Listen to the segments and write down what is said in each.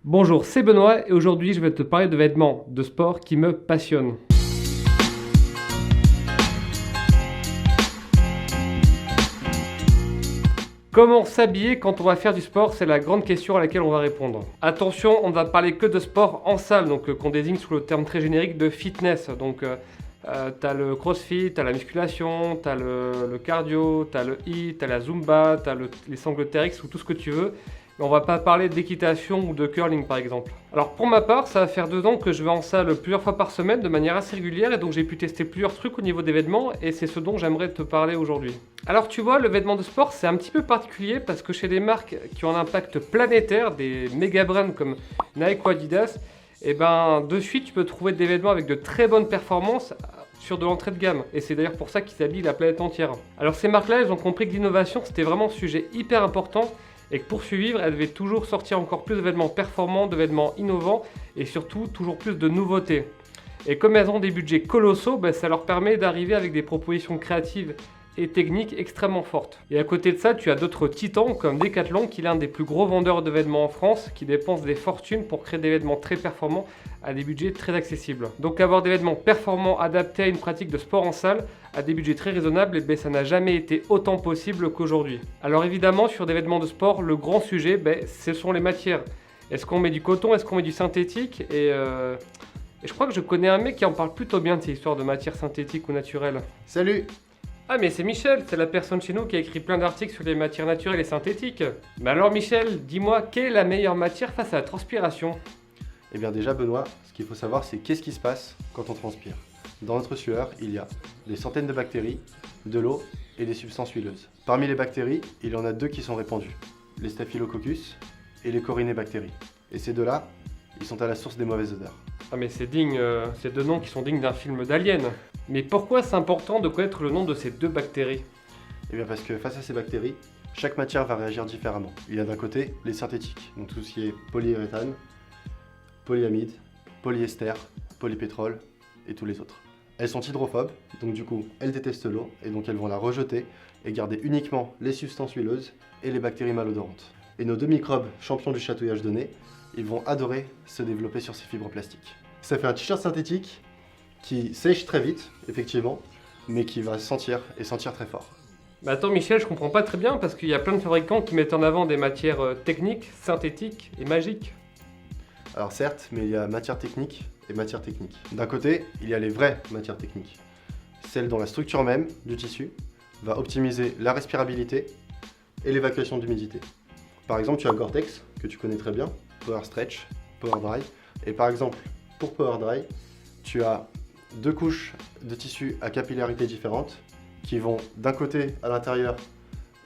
Bonjour, c'est Benoît et aujourd'hui je vais te parler de vêtements de sport qui me passionnent. Comment s'habiller quand on va faire du sport? C'est la grande question à laquelle on va répondre. Attention, on ne va parler que de sport en salle, donc qu'on désigne sous le terme très générique de fitness. T'as le crossfit, t'as la musculation, t'as le cardio, t'as le HIIT, t'as la zumba, les sangles TRX ou tout ce que tu veux. Mais on va pas parler d'équitation ou de curling par exemple. Alors pour ma part, ça va faire 2 ans que je vais en salle plusieurs fois par semaine de manière assez régulière et donc j'ai pu tester plusieurs trucs au niveau des vêtements et c'est ce dont j'aimerais te parler aujourd'hui. Alors tu vois, le vêtement de sport c'est un petit peu particulier parce que chez des marques qui ont un impact planétaire, des méga brands comme Nike ou Adidas, et ben de suite tu peux trouver des vêtements avec de très bonnes performances sur de l'entrée de gamme et c'est d'ailleurs pour ça qu'ils habillent la planète entière. Alors ces marques-là, elles ont compris que l'innovation c'était vraiment un sujet hyper important et que pour survivre, elles devaient toujours sortir encore plus de vêtements performants, de vêtements innovants et surtout toujours plus de nouveautés. Et comme elles ont des budgets colossaux, ça leur permet d'arriver avec des propositions créatives et techniques extrêmement fortes. Et à côté de ça, tu as d'autres titans comme Decathlon qui est l'un des plus gros vendeurs de vêtements en France, qui dépense des fortunes pour créer des vêtements très performants à des budgets très accessibles. Donc avoir des vêtements performants adaptés à une pratique de sport en salle à des budgets très raisonnables, ça n'a jamais été autant possible qu'aujourd'hui. Alors évidemment, sur des vêtements de sport, le grand sujet, ce sont les matières. Est-ce qu'on met du coton, est-ce qu'on met du synthétique et je crois que je connais un mec qui en parle plutôt bien de ces histoires de matières synthétiques ou naturelles. Salut! Ah mais c'est Michel, c'est la personne chez nous qui a écrit plein d'articles sur les matières naturelles et synthétiques. Mais alors Michel, dis-moi, quelle est la meilleure matière face à la transpiration? Eh bien déjà Benoît, ce qu'il faut savoir c'est qu'est-ce qui se passe quand on transpire. Dans notre sueur, il y a des centaines de bactéries, de l'eau et des substances huileuses. Parmi les bactéries, il y en a 2 qui sont répandues, les Staphylococcus et les Corynebactéries. Et ces 2-là, ils sont à la source des mauvaises odeurs. Ah mais c'est digne, c'est 2 noms qui sont dignes d'un film d'Alien. Mais pourquoi c'est important de connaître le nom de ces 2 bactéries? Eh bien parce que face à ces bactéries, chaque matière va réagir différemment. Il y a d'un côté les synthétiques, donc tout ce qui est polyuréthane, polyamide, polyester, polypétrole et tous les autres. Elles sont hydrophobes, donc du coup elles détestent l'eau et donc elles vont la rejeter et garder uniquement les substances huileuses et les bactéries malodorantes. Et nos 2 microbes champions du chatouillage de nez, ils vont adorer se développer sur ces fibres plastiques. Ça fait un t-shirt synthétique qui sèche très vite, effectivement, mais qui va sentir et sentir très fort. Mais attends Michel, je comprends pas très bien parce qu'il y a plein de fabricants qui mettent en avant des matières techniques, synthétiques et magiques. Alors certes, mais il y a matière technique et matière technique. D'un côté, il y a les vraies matières techniques, celles dont la structure même du tissu va optimiser la respirabilité et l'évacuation d'humidité. Par exemple, tu as Gore-Tex, que tu connais très bien, Power Stretch, Power Dry, et par exemple, pour Power Dry, tu as 2 couches de tissu à capillarité différentes qui vont d'un côté à l'intérieur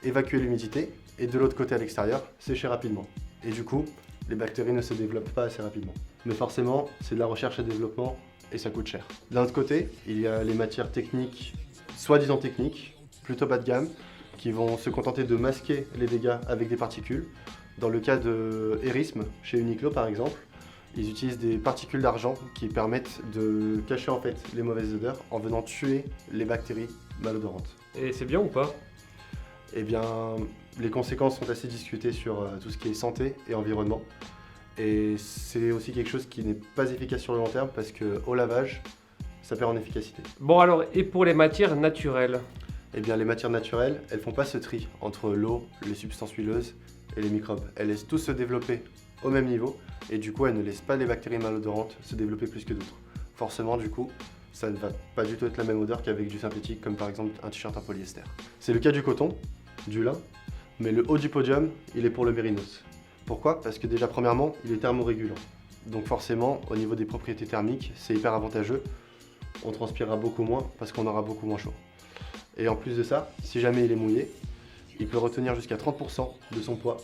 évacuer l'humidité et de l'autre côté à l'extérieur sécher rapidement. Et du coup, les bactéries ne se développent pas assez rapidement. Mais forcément, c'est de la recherche et développement et ça coûte cher. D'un autre côté, il y a les matières techniques, soi-disant techniques, plutôt bas de gamme, qui vont se contenter de masquer les dégâts avec des particules. Dans le cas de Erisme, chez Uniqlo par exemple, ils utilisent des particules d'argent qui permettent de cacher en fait les mauvaises odeurs en venant tuer les bactéries malodorantes. Et c'est bien ou pas? Eh bien, les conséquences sont assez discutées sur tout ce qui est santé et environnement. Et c'est aussi quelque chose qui n'est pas efficace sur le long terme parce qu'au lavage, ça perd en efficacité. Bon alors, et pour les matières naturelles? Eh bien, les matières naturelles, elles font pas ce tri entre l'eau, les substances huileuses et les microbes. Elles laissent tous se développer au même niveau et du coup, elles ne laissent pas les bactéries malodorantes se développer plus que d'autres. Forcément, du coup, ça ne va pas du tout être la même odeur qu'avec du synthétique, comme par exemple un t-shirt en polyester. C'est le cas du coton, du lin, mais le haut du podium, il est pour le mérinos. Pourquoi? Parce que déjà, premièrement, il est thermorégulant. Donc forcément, au niveau des propriétés thermiques, c'est hyper avantageux. On transpirera beaucoup moins parce qu'on aura beaucoup moins chaud. Et en plus de ça, si jamais il est mouillé, il peut retenir jusqu'à 30% de son poids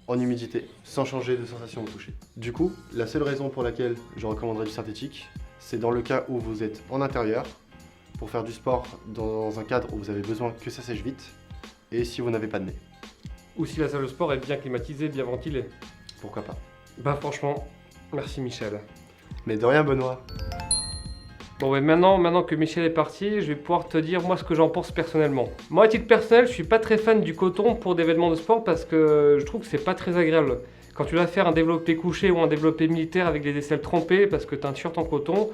en humidité, sans changer de sensation au toucher. Du coup, la seule raison pour laquelle je recommanderais du synthétique, c'est dans le cas où vous êtes en intérieur, pour faire du sport dans un cadre où vous avez besoin que ça sèche vite, et si vous n'avez pas de nez. Ou si la salle de sport est bien climatisée, bien ventilée. Pourquoi pas. Bah franchement, merci Michel. Mais de rien Benoît. Bon maintenant que Michel est parti, je vais pouvoir te dire moi ce que j'en pense personnellement. Moi à titre personnel, je suis pas très fan du coton pour des vêtements de sport parce que je trouve que c'est pas très agréable. Quand tu vas faire un développé couché ou un développé militaire avec les aisselles trempées parce que tu as un t-shirt en coton,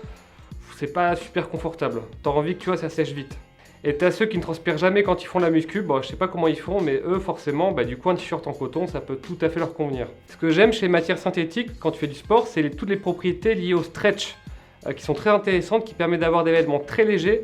c'est pas super confortable. T'as envie que tu vois, ça sèche vite. Et t'as ceux qui ne transpirent jamais quand ils font la muscu, bon, je sais pas comment ils font, mais eux forcément, du coup un t-shirt en coton, ça peut tout à fait leur convenir. Ce que j'aime chez les matières synthétiques quand tu fais du sport, c'est toutes les propriétés liées au stretch, qui sont très intéressantes, qui permettent d'avoir des vêtements très légers,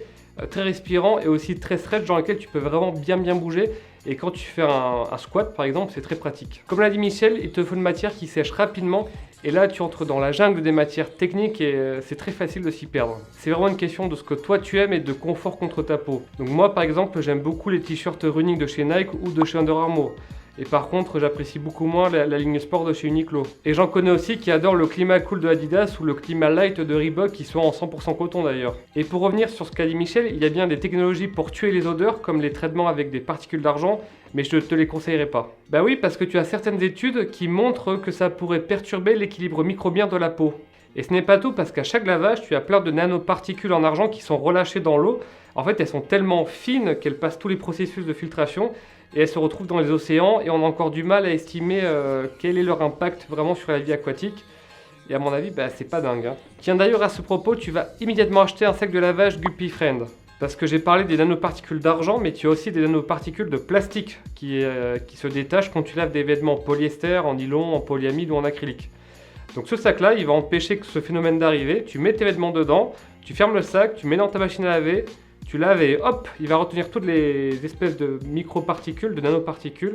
très respirants et aussi très stretch dans lesquels tu peux vraiment bien bouger. Et quand tu fais un squat par exemple, c'est très pratique. Comme l'a dit Michel, il te faut une matière qui sèche rapidement. Et là, tu entres dans la jungle des matières techniques et c'est très facile de s'y perdre. C'est vraiment une question de ce que toi tu aimes et de confort contre ta peau. Donc moi, par exemple, j'aime beaucoup les t-shirts running de chez Nike ou de chez Under Armour. Et par contre, j'apprécie beaucoup moins la ligne sport de chez Uniqlo. Et j'en connais aussi qui adorent le climat cool de Adidas ou le climat light de Reebok qui sont en 100% coton d'ailleurs. Et pour revenir sur ce qu'a dit Michel, il y a bien des technologies pour tuer les odeurs comme les traitements avec des particules d'argent, mais je ne te les conseillerais pas. Bah oui, parce que tu as certaines études qui montrent que ça pourrait perturber l'équilibre microbien de la peau. Et ce n'est pas tout parce qu'à chaque lavage, tu as plein de nanoparticules en argent qui sont relâchées dans l'eau. En fait, elles sont tellement fines qu'elles passent tous les processus de filtration et elles se retrouvent dans les océans et on a encore du mal à estimer quel est leur impact vraiment sur la vie aquatique. Et à mon avis, c'est pas dingue. Tiens, d'ailleurs, à ce propos, tu vas immédiatement acheter un sac de lavage Guppy Friend. Parce que j'ai parlé des nanoparticules d'argent, mais tu as aussi des nanoparticules de plastique qui se détachent quand tu laves des vêtements en polyester, en nylon, en polyamide ou en acrylique. Donc ce sac-là, il va empêcher que ce phénomène d'arriver. Tu mets tes vêtements dedans, tu fermes le sac, tu mets dans ta machine à laver, tu laves et hop, il va retenir toutes les espèces de microparticules, de nanoparticules.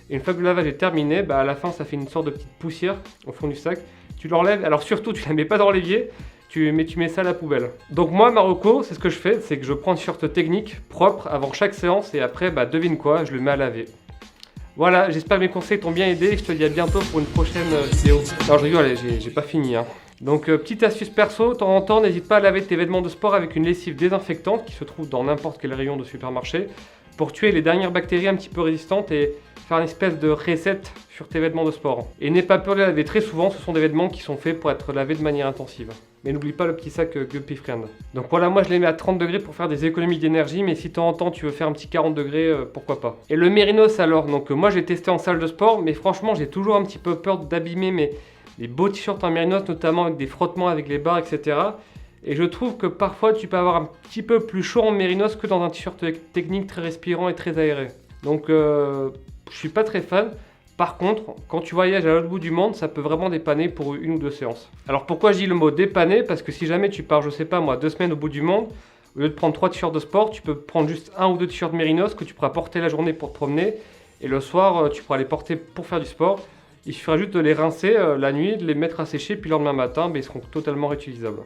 Et une fois que le lavage est terminé, à la fin, ça fait une sorte de petite poussière au fond du sac. Tu l'enlèves, alors surtout, tu la mets pas dans l'évier, tu mets ça à la poubelle. Donc moi, Marocco, c'est ce que je fais, c'est que je prends un t-shirt technique propre avant chaque séance et après, devine quoi, je le mets à laver. Voilà, j'espère que mes conseils t'ont bien aidé et je te dis à bientôt pour une prochaine vidéo. Non, je rigole, j'ai pas fini. Donc, petite astuce perso, de temps en temps, n'hésite pas à laver tes vêtements de sport avec une lessive désinfectante qui se trouve dans n'importe quel rayon de supermarché pour tuer les dernières bactéries un petit peu résistantes et faire une espèce de reset sur tes vêtements de sport. Et n'aie pas peur de les laver très souvent, ce sont des vêtements qui sont faits pour être lavés de manière intensive. Mais n'oublie pas le petit sac Guppy Friend. Donc voilà, moi je les mets à 30 degrés pour faire des économies d'énergie, mais si de temps en temps tu veux faire un petit 40 degrés, pourquoi pas. Et le mérinos alors, donc moi j'ai testé en salle de sport, mais franchement j'ai toujours un petit peu peur d'abîmer les beaux t-shirts en mérinos, notamment avec des frottements avec les barres, etc. Et je trouve que parfois tu peux avoir un petit peu plus chaud en mérinos que dans un t-shirt technique très respirant et très aéré. Donc je suis pas très fan. Par contre, quand tu voyages à l'autre bout du monde, ça peut vraiment dépanner pour une ou deux séances. Alors pourquoi je dis le mot dépanner? Parce que si jamais tu pars, je sais pas moi, 2 semaines au bout du monde, au lieu de prendre 3 t-shirts de sport, tu peux prendre juste 1 ou 2 t-shirts mérinos que tu pourras porter la journée pour te promener. Et le soir, tu pourras les porter pour faire du sport. Il suffira juste de les rincer la nuit, de les mettre à sécher, puis le lendemain matin, ils seront totalement réutilisables.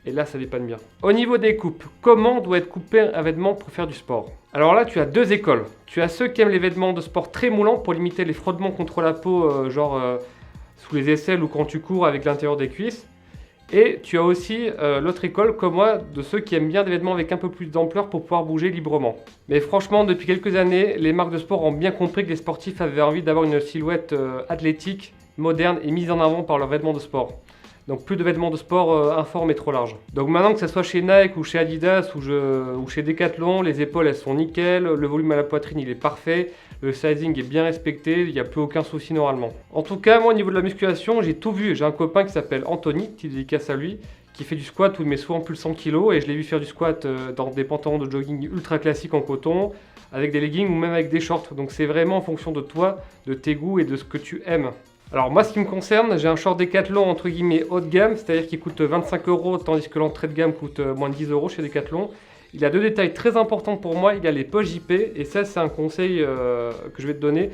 Et là, ça dépanne bien. Au niveau des coupes, comment doit être coupé un vêtement pour faire du sport? Alors là, tu as 2 écoles. Tu as ceux qui aiment les vêtements de sport très moulants pour limiter les frottements contre la peau, sous les aisselles ou quand tu cours avec l'intérieur des cuisses. Et tu as aussi l'autre école, comme moi, de ceux qui aiment bien des vêtements avec un peu plus d'ampleur pour pouvoir bouger librement. Mais franchement, depuis quelques années, les marques de sport ont bien compris que les sportifs avaient envie d'avoir une silhouette athlétique, moderne et mise en avant par leurs vêtements de sport. Donc plus de vêtements de sport informes et trop larges. Donc maintenant que ce soit chez Nike ou chez Adidas ou chez Decathlon, les épaules elles sont nickel, le volume à la poitrine il est parfait, le sizing est bien respecté, il n'y a plus aucun souci normalement. En tout cas, moi au niveau de la musculation, j'ai tout vu. J'ai un copain qui s'appelle Anthony, petite dédicace à lui, qui fait du squat où il met souvent plus de 100 kg et je l'ai vu faire du squat dans des pantalons de jogging ultra classiques en coton, avec des leggings ou même avec des shorts. Donc c'est vraiment en fonction de toi, de tes goûts et de ce que tu aimes. Alors moi, ce qui me concerne, j'ai un short Decathlon entre guillemets haut de gamme, c'est-à-dire qu'il coûte 25 €, tandis que l'entrée de gamme coûte moins de 10 € chez Decathlon. Il y a 2 détails très importants pour moi, il y a les poches JP, et ça c'est un conseil que je vais te donner.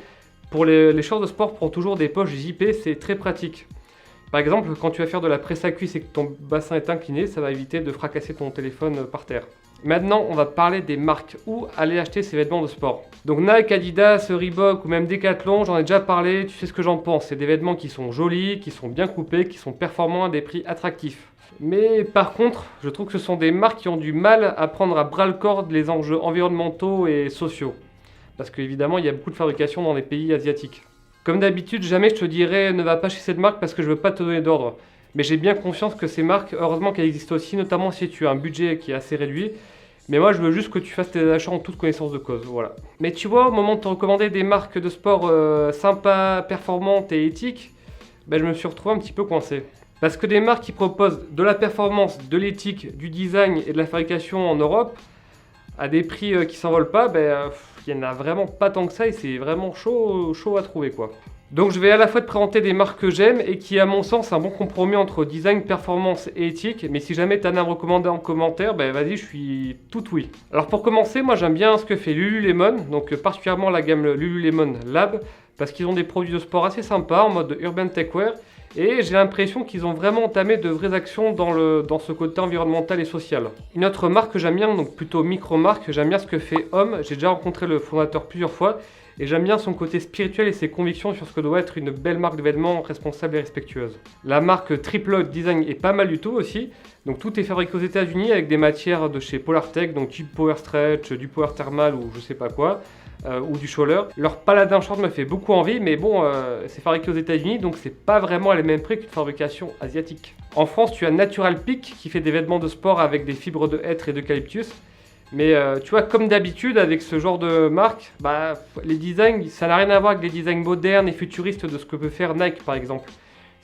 Pour les shorts de sport, prends toujours des poches JP, c'est très pratique. Par exemple, quand tu vas faire de la presse à cuisse et que ton bassin est incliné, ça va éviter de fracasser ton téléphone par terre. Maintenant, on va parler des marques. Où aller acheter ces vêtements de sport? Donc Nike, Adidas, Reebok ou même Decathlon, j'en ai déjà parlé, tu sais ce que j'en pense. C'est des vêtements qui sont jolis, qui sont bien coupés, qui sont performants à des prix attractifs. Mais par contre, je trouve que ce sont des marques qui ont du mal à prendre à bras le corps les enjeux environnementaux et sociaux. Parce qu'évidemment, il y a beaucoup de fabrication dans les pays asiatiques. Comme d'habitude, jamais je te dirais ne va pas chez cette marque parce que je veux pas te donner d'ordre. Mais j'ai bien conscience que ces marques, heureusement qu'elles existent aussi, notamment si tu as un budget qui est assez réduit. Mais moi, je veux juste que tu fasses tes achats en toute connaissance de cause, voilà. Mais tu vois, au moment de te recommander des marques de sport sympas, performantes et éthiques, ben, je me suis retrouvé un petit peu coincé. Parce que des marques qui proposent de la performance, de l'éthique, du design et de la fabrication en Europe, à des prix qui s'envolent pas, ben, il n'y en a vraiment pas tant que ça et c'est vraiment chaud à trouver, quoi. Donc je vais à la fois te présenter des marques que j'aime et qui, à mon sens, un bon compromis entre design, performance et éthique. Mais si jamais tu en as à me recommander en commentaire, ben vas-y, je suis tout oui. Alors pour commencer, moi j'aime bien ce que fait Lululemon, donc particulièrement la gamme Lululemon Lab, parce qu'ils ont des produits de sport assez sympas en mode urban techwear. Et j'ai l'impression qu'ils ont vraiment entamé de vraies actions dans ce côté environnemental et social. Une autre marque que j'aime bien, donc plutôt micro-marque, j'aime bien ce que fait Homme. J'ai déjà rencontré le fondateur plusieurs fois. Et j'aime bien son côté spirituel et ses convictions sur ce que doit être une belle marque de vêtements responsable et respectueuse. La marque Triploid Design est pas mal du tout aussi. Donc tout est fabriqué aux États-Unis avec des matières de chez Polartec, donc du Power Stretch, du Power Thermal ou je sais pas quoi, ou du Scholler. Leur Paladin Short me fait beaucoup envie, mais bon, c'est fabriqué aux États-Unis, donc c'est pas vraiment à les mêmes prix qu'une fabrication asiatique. En France, tu as Natural Peak qui fait des vêtements de sport avec des fibres de hêtre et d'eucalyptus. Mais tu vois, comme d'habitude avec ce genre de marque, bah, les designs, ça n'a rien à voir avec les designs modernes et futuristes de ce que peut faire Nike par exemple.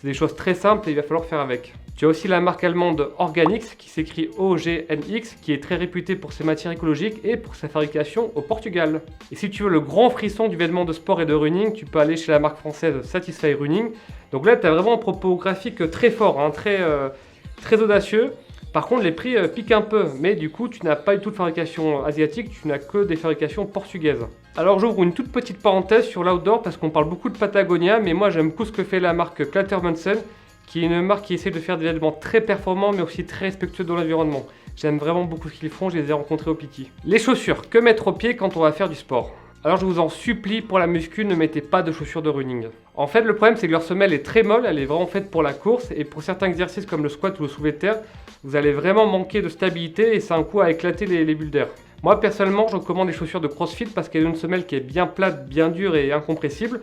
C'est des choses très simples et il va falloir faire avec. Tu as aussi la marque allemande Organix qui s'écrit OGNX, qui est très réputée pour ses matières écologiques et pour sa fabrication au Portugal. Et si tu veux le grand frisson du vêtement de sport et de running, tu peux aller chez la marque française Satisfy Running. Donc là, tu as vraiment un propos graphique très fort, hein, très audacieux. Par contre, les prix piquent un peu, mais du coup, tu n'as pas du tout de fabrication asiatique, tu n'as que des fabrications portugaises. Alors, j'ouvre une toute petite parenthèse sur l'outdoor parce qu'on parle beaucoup de Patagonia, mais moi, j'aime beaucoup ce que fait la marque Klettermansen, qui est une marque qui essaie de faire des vêtements très performants, mais aussi très respectueux de l'environnement. J'aime vraiment beaucoup ce qu'ils font, je les ai rencontrés au Piki. Les chaussures, que mettre aux pieds quand on va faire du sport ? Alors je vous en supplie, pour la muscu, ne mettez pas de chaussures de running. En fait, le problème c'est que leur semelle est très molle, elle est vraiment faite pour la course, et pour certains exercices comme le squat ou le soulevé de terre, vous allez vraiment manquer de stabilité et c'est un coup à éclater les bulles d'air. Moi personnellement, je recommande les chaussures de CrossFit parce qu'elles ont une semelle qui est bien plate, bien dure et incompressible,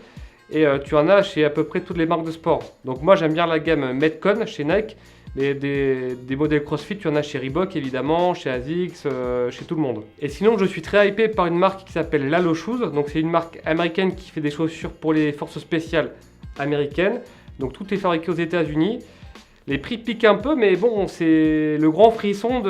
et tu en as chez à peu près toutes les marques de sport. Donc moi j'aime bien la gamme Metcon chez Nike, mais des modèles CrossFit, tu en as chez Reebok évidemment, chez ASICS, chez tout le monde. Et sinon, je suis très hypé par une marque qui s'appelle Lalo Shoes. Donc c'est une marque américaine qui fait des chaussures pour les forces spéciales américaines. Donc tout est fabriqué aux États-Unis. Les prix piquent un peu, mais bon, c'est le grand frisson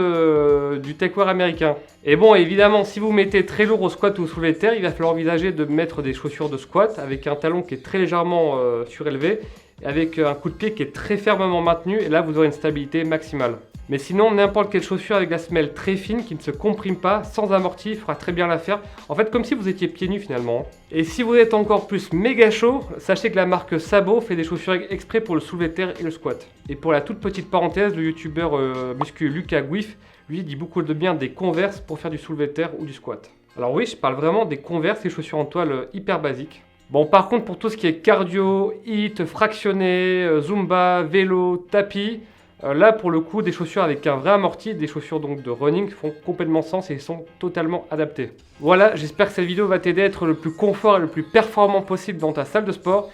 du techwear américain. Et bon, évidemment, si vous mettez très lourd au squat ou au soulevé de terre, il va falloir envisager de mettre des chaussures de squat avec un talon qui est très légèrement surélevé, avec un coup de pied qui est très fermement maintenu, et là vous aurez une stabilité maximale. Mais sinon, n'importe quelle chaussure avec la semelle très fine qui ne se comprime pas, sans amorti, fera très bien l'affaire. En fait, comme si vous étiez pieds nus finalement. Et si vous êtes encore plus méga chaud, sachez que la marque Sabot fait des chaussures exprès pour le soulevé de terre et le squat. Et pour la toute petite parenthèse, le youtubeur muscu Lucas Guif, lui, dit beaucoup de bien des Converse pour faire du soulevé de terre ou du squat. Alors oui, je parle vraiment des Converse, ces chaussures en toile hyper basiques. Bon, par contre, pour tout ce qui est cardio, HIIT, fractionné, zumba, vélo, tapis, là pour le coup, des chaussures avec un vrai amorti, des chaussures donc de running font complètement sens et sont totalement adaptées. Voilà, j'espère que cette vidéo va t'aider à être le plus confort et le plus performant possible dans ta salle de sport.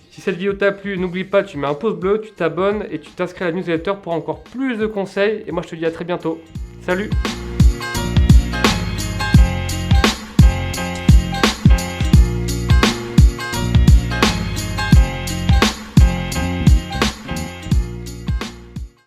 Si cette vidéo t'a plu, n'oublie pas, tu mets un pouce bleu, tu t'abonnes et tu t'inscris à la newsletter pour encore plus de conseils. Et moi je te dis à très bientôt. Salut!